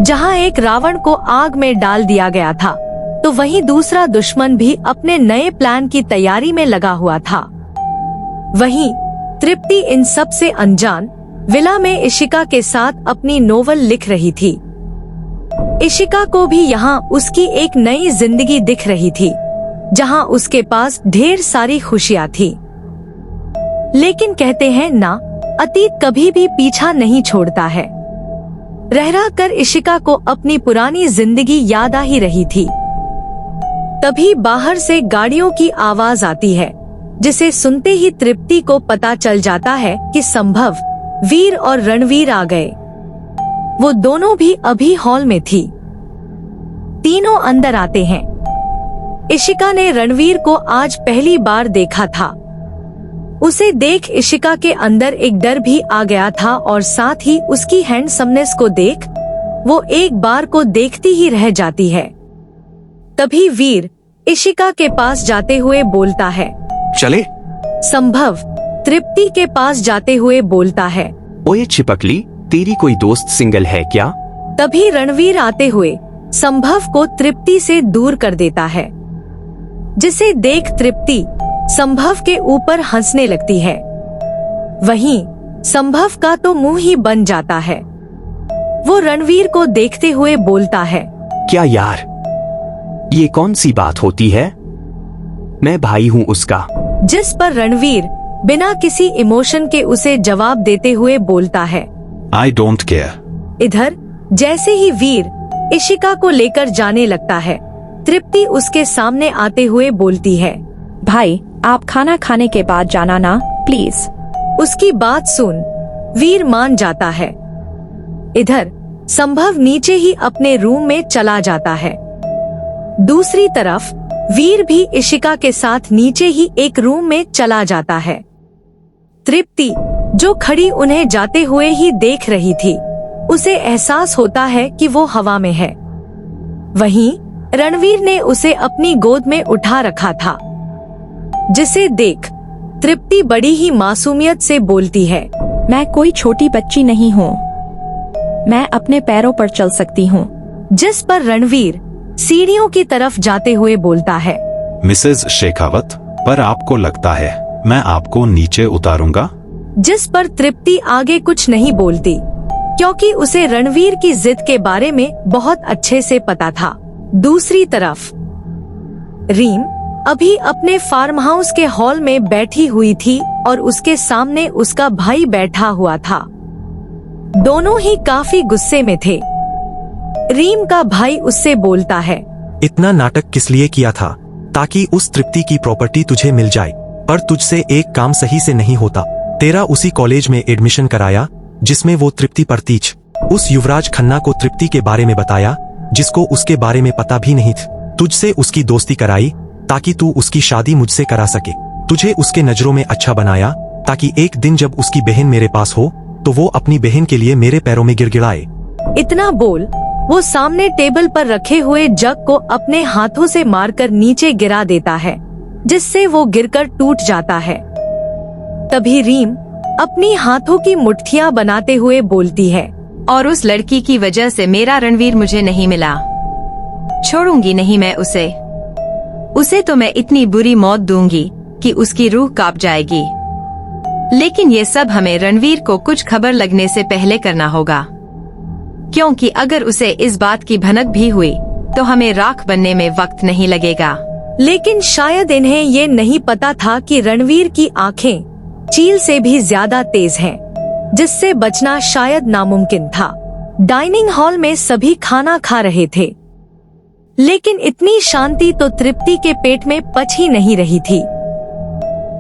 जहाँ एक रावण को आग में डाल दिया गया था, तो वहीं दूसरा दुश्मन भी अपने नए प्लान की तैयारी में लगा हुआ था। वहीं तृप्ति इन सब से अनजान विला में इशिका के साथ अपनी नोवेल लिख रही थी। इशिका को भी यहाँ उसकी एक नई जिंदगी दिख रही थी, जहाँ उसके पास ढेर सारी खुशियाँ थी। लेकिन कहते हैं ना, अतीत कभी भी पीछा नहीं छोड़ता है। रह कर इशिका को अपनी पुरानी जिंदगी याद आ ही रही थी। तभी बाहर से गाड़ियों की आवाज आती है, जिसे सुनते ही तृप्ति को पता चल जाता है कि संभव, वीर और रणवीर आ गए। वो दोनों भी अभी हॉल में थी। तीनों अंदर आते हैं। इशिका ने रणवीर को आज पहली बार देखा था। उसे देख इशिका के अंदर एक डर भी आ गया था और साथ ही उसकी हैंडसमनेस को देख वो एक बार को देखती ही रह जाती है। तभी वीर इशिका के पास जाते हुए बोलता है, चले। संभव तृप्ति के पास जाते हुए बोलता है, ओए चिपकली, तेरी कोई दोस्त सिंगल है क्या? तभी रणवीर आते हुए संभव को तृप्ति से दूर कर देता है, जिसे देख तृप्ति संभव के ऊपर हंसने लगती है। वहीं संभव का तो मुंह ही बन जाता है। वो रणवीर को देखते हुए बोलता है, क्या यार, ये कौन सी बात होती है? मैं भाई हूँ उसका। जिस पर रणवीर बिना किसी इमोशन के उसे जवाब देते हुए बोलता है, आई डोंट केयर। इधर जैसे ही वीर इशिका को लेकर जाने लगता है, तृप्ति उसके सामने आते हुए बोलती है, भाई आप खाना खाने के बाद जाना ना प्लीज। उसकी बात सुन वीर मान जाता है। इधर संभव नीचे ही अपने रूम में चला जाता है। दूसरी तरफ वीर भी इशिका के साथ नीचे ही एक रूम में चला जाता है। तृप्ति जो खड़ी उन्हें जाते हुए ही देख रही थी, उसे एहसास होता है कि वो हवा में है। वहीं रणवीर ने उसे अपनी गोद में उठा रखा था, जिसे देख तृप्ति बड़ी ही मासूमियत से बोलती है, मैं कोई छोटी बच्ची नहीं हूँ, मैं अपने पैरों पर चल सकती हूँ। जिस पर रणवीर सीढ़ियों की तरफ जाते हुए बोलता है, मिसेज शेखावत, पर आपको लगता है मैं आपको नीचे उतारूंगा? जिस पर तृप्ति आगे कुछ नहीं बोलती, क्योंकि उसे रणवीर की जिद के बारे में बहुत अच्छे से पता था। दूसरी तरफ रीम अभी अपने फार्म हाउस के हॉल में बैठी हुई थी और उसके सामने उसका भाई बैठा हुआ था। दोनों ही काफी गुस्से में थे। रीम का भाई उससे बोलता है, इतना नाटक किस लिए किया था? ताकि उस तृप्ति की प्रॉपर्टी तुझे मिल जाए, पर तुझसे एक काम सही से नहीं होता। तेरा उसी कॉलेज में एडमिशन कराया जिसमें वो तृप्ति पढ़ती थी। उस युवराज खन्ना को तृप्ति के बारे में बताया, जिसको उसके बारे में पता भी नहीं था। तुझसे उसकी दोस्ती कराई ताकि तू उसकी शादी मुझसे करा सके। तुझे उसके नजरों में अच्छा बनाया ताकि एक दिन जब उसकी बहन मेरे पास हो तो वो अपनी बहन के लिए मेरे पैरों में गिड़गिड़ाए। इतना बोल वो सामने टेबल पर रखे हुए जग को अपने हाथों से मारकर नीचे गिरा देता है, जिससे वो गिरकर टूट जाता है। तभी रीम अपनी हाथों की मुट्ठियां बनाते हुए बोलती है, और उस लड़की की वजह से मेरा रणवीर मुझे नहीं मिला। छोड़ूंगी नहीं मैं उसे तो मैं इतनी बुरी मौत दूंगी कि उसकी रूह कांप जाएगी। लेकिन ये सब हमें रणवीर को कुछ खबर लगने से पहले करना होगा, क्योंकि अगर उसे इस बात की भनक भी हुई तो हमें राख बनने में वक्त नहीं लगेगा। लेकिन शायद इन्हें ये नहीं पता था कि रणवीर की आंखें चील से भी ज्यादा तेज हैं, जिससे बचना शायद नामुमकिन था। डाइनिंग हॉल में सभी खाना खा रहे थे, लेकिन इतनी शांति तो तृप्ति के पेट में पच ही नहीं रही थी।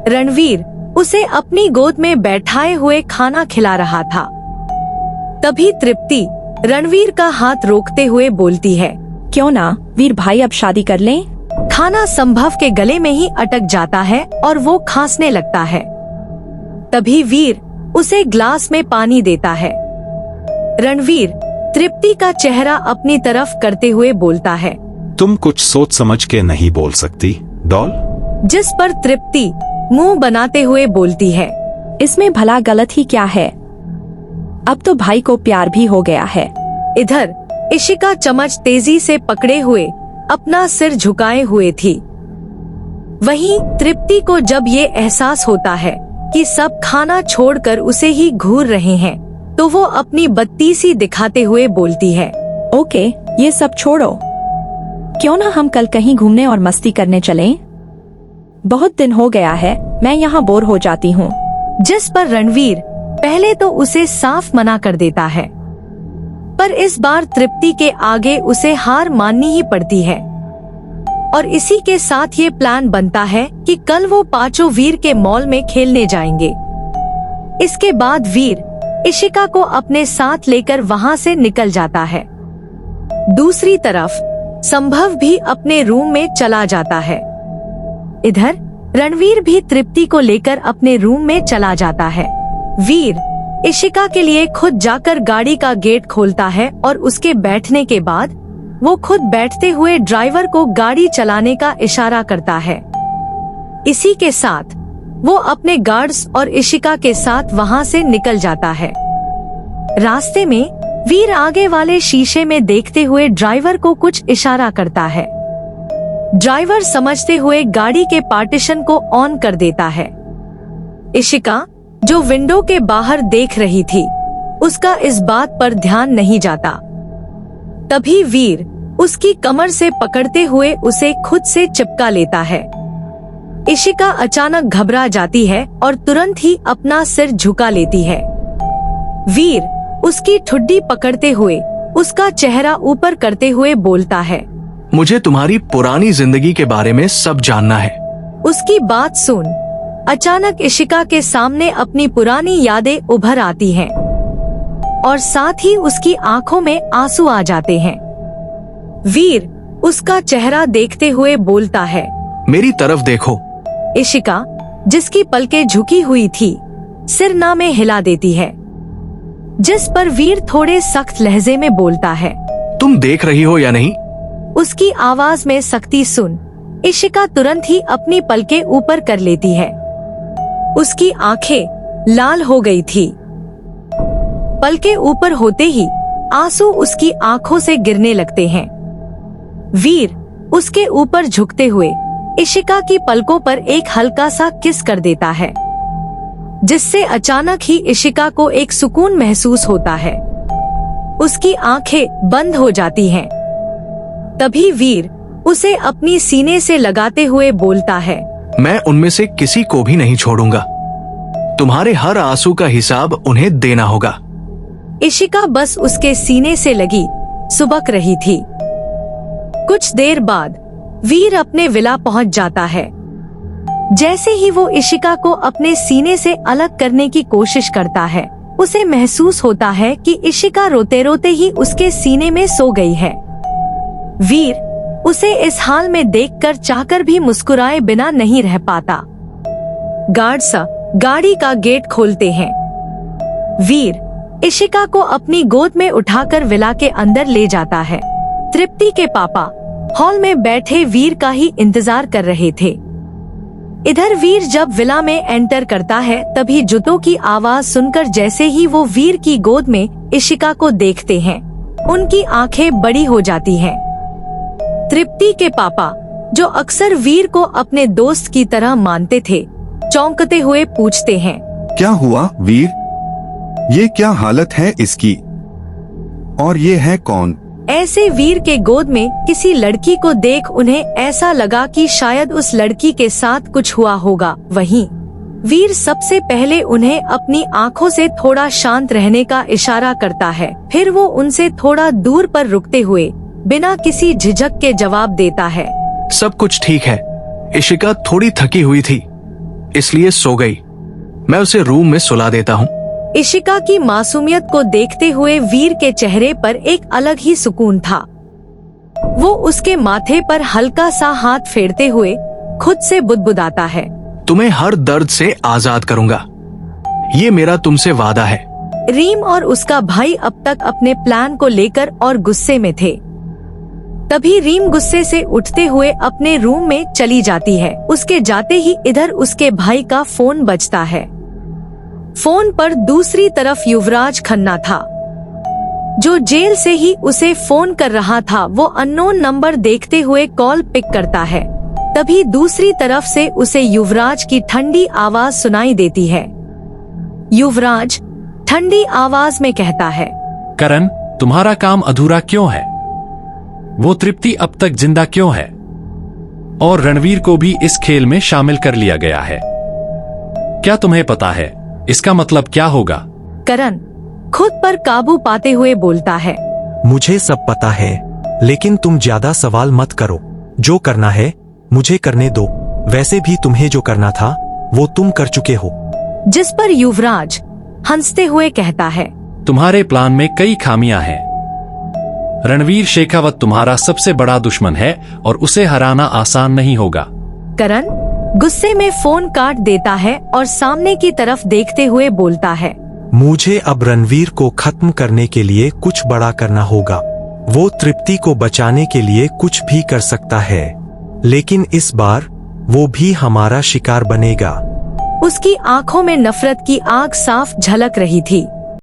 रणवीर उसे अपनी गोद में बैठाए हुए खाना खिला रहा था। तभी तृप्ति रणवीर का हाथ रोकते हुए बोलती है, क्यों ना वीर भाई अब शादी कर लें? खाना संभव के गले में ही अटक जाता है और वो खांसने लगता है। तभी वीर उसे ग्लास में पानी देता है। रणवीर तृप्ति का चेहरा अपनी तरफ करते हुए बोलता है, तुम कुछ सोच समझ के नहीं बोल सकती डॉल? जिस पर तृप्ति मुंह बनाते हुए बोलती है, इसमें भला गलत ही क्या है? अब तो भाई को प्यार भी हो गया है। इधर इशिका चम्मच तेजी से पकड़े हुए अपना सिर झुकाए हुए थी। वहीं तृप्ति को जब ये एहसास होता है कि सब खाना छोड़कर उसे ही घूर रहे हैं, तो वो अपनी बत्तीसी दिखाते हुए बोलती है, ओके, ये सब छोड़ो। क्यों ना हम कल कहीं घूमने और मस्ती करने चलें? बहुत दिन हो गया है, मैं यहाँ बोर हो जाती हूँ। जिस पर रणवीर पहले तो उसे साफ मना कर देता है, पर इस बार तृप्ति के आगे उसे हार माननी ही पड़ती है। और इसी के साथ ये प्लान बनता है कि कल वो पांचों वीर के मॉल में खेलने जाएंगे। इसके बाद वीर इशिका को अपने साथ लेकर वहां से निकल जाता है। दूसरी तरफ संभव भी अपने रूम में चला जाता है। इधर रणवीर भी तृप्ति को लेकर अपने रूम में चला जाता है। वीर इशिका के लिए खुद जाकर गाड़ी का गेट खोलता है और उसके बैठने के बाद वो खुद बैठते हुए ड्राइवर को गाड़ी चलाने का इशारा करता है। इसी के साथ वो अपने गार्ड्स और इशिका के साथ वहां से निकल जाता है। रास्ते में वीर आगे वाले शीशे में देखते हुए ड्राइवर को कुछ इशारा करता है। ड्राइवर समझते हुए गाड़ी के पार्टीशन को ऑन कर देता है। इशिका जो विंडो के बाहर देख रही थी, उसका इस बात पर ध्यान नहीं जाता। तभी वीर उसकी कमर से पकड़ते हुए उसे खुद से चिपका लेता है। इशिका अचानक घबरा जाती है और तुरंत ही अपना सिर झुका लेती है। वीर उसकी ठुड्डी पकड़ते हुए उसका चेहरा ऊपर करते हुए बोलता है, मुझे तुम्हारी पुरानी जिंदगी के बारे में सब जानना है। उसकी बात सुन अचानक इशिका के सामने अपनी पुरानी यादें उभर आती हैं और साथ ही उसकी आंखों में आंसू आ जाते हैं। वीर उसका चेहरा देखते हुए बोलता है, मेरी तरफ देखो। इशिका जिसकी पलकें झुकी हुई थी, सिर ना में हिला देती है, जिस पर वीर थोड़े सख्त लहजे में बोलता है, तुम देख रही हो या नहीं? उसकी आवाज में सख्ती सुन इशिका तुरंत ही अपनी पलकें ऊपर कर लेती है। उसकी आंखें लाल हो गई थी। पलकें ऊपर होते ही आंसू उसकी आंखों से गिरने लगते हैं। वीर उसके ऊपर झुकते हुए इशिका की पलकों पर एक हल्का सा किस कर देता है, जिससे अचानक ही इशिका को एक सुकून महसूस होता है। उसकी आंखें बंद हो जाती हैं। तभी वीर उसे अपनी सीने से लगाते हुए बोलता है, मैं उनमें से किसी को भी नहीं छोड़ूंगा। तुम्हारे हर आंसू का हिसाब उन्हें देना होगा। इशिका बस उसके सीने से लगी सुबक रही थी। कुछ देर बाद वीर अपने विला पहुंच जाता है। जैसे ही वो इशिका को अपने सीने से अलग करने की कोशिश करता है, उसे महसूस होता है कि इशिका रोते रोते ही उसके सीने में सो गई है। वीर उसे इस हाल में देखकर चाहकर भी मुस्कुराए बिना नहीं रह पाता। गार्ड्स गाड़ी का गेट खोलते हैं। वीर इशिका को अपनी गोद में उठाकर विला के अंदर ले जाता है। तृप्ति के पापा हॉल में बैठे वीर का ही इंतजार कर रहे थे। इधर वीर जब विला में एंटर करता है, तभी जूतों की आवाज सुनकर जैसे ही वो वीर की गोद में इशिका को देखते हैं, उनकी आंखें बड़ी हो जाती हैं। तृप्ति के पापा, जो अक्सर वीर को अपने दोस्त की तरह मानते थे, चौंकते हुए पूछते हैं, क्या हुआ वीर? ये क्या हालत है इसकी? और ये है कौन? ऐसे वीर के गोद में किसी लड़की को देख उन्हें ऐसा लगा कि शायद उस लड़की के साथ कुछ हुआ होगा। वहीं वीर सबसे पहले उन्हें अपनी आंखों से थोड़ा शांत रहने का इशारा करता है। फिर वो उनसे थोड़ा दूर पर रुकते हुए बिना किसी झिझक के जवाब देता है, सब कुछ ठीक है। इशिका थोड़ी थकी हुई थी, इसलिए सो गई। मैं उसे रूम में सुला देता हूँ। इशिका की मासूमियत को देखते हुए वीर के चेहरे पर एक अलग ही सुकून था। वो उसके माथे पर हल्का सा हाथ फेरते हुए खुद से बुदबुदाता है, तुम्हें हर दर्द से आजाद करूंगा, ये मेरा तुमसे वादा है। रीम और उसका भाई अब तक अपने प्लान को लेकर और गुस्से में थे। तभी रीम गुस्से से उठते हुए अपने रूम में चली जाती है। उसके जाते ही इधर उसके भाई का फोन बजता है। फोन पर दूसरी तरफ युवराज खन्ना था। जो जेल से ही उसे फोन कर रहा था वो अननोन नंबर देखते हुए कॉल पिक करता है। तभी दूसरी तरफ से उसे युवराज की ठंडी आवाज सुनाई देती है। युवराज ठंडी आवाज में कहता है, करण, तुम्हारा काम अधूरा क्यों है? वो तृप्ति अब तक जिंदा क्यों है? और रणवीर को भी इस खेल में शामिल कर लिया गया है। क्या तुम्हें पता है इसका मतलब क्या होगा? करण खुद पर काबू पाते हुए बोलता है, मुझे सब पता है, लेकिन तुम ज्यादा सवाल मत करो। जो करना है मुझे करने दो। वैसे भी तुम्हें जो करना था वो तुम कर चुके हो। जिस पर युवराज हंसते हुए कहता है, तुम्हारे प्लान में कई खामियां हैं। रणवीर शेखावत तुम्हारा सबसे बड़ा दुश्मन है और उसे हराना आसान नहीं होगा। करण गुस्से में फोन काट देता है और सामने की तरफ देखते हुए बोलता है, मुझे अब रणवीर को खत्म करने के लिए कुछ बड़ा करना होगा। वो तृप्ति को बचाने के लिए कुछ भी कर सकता है, लेकिन इस बार वो भी हमारा शिकार बनेगा। उसकी आंखों में नफरत की आग साफ झलक रही थी।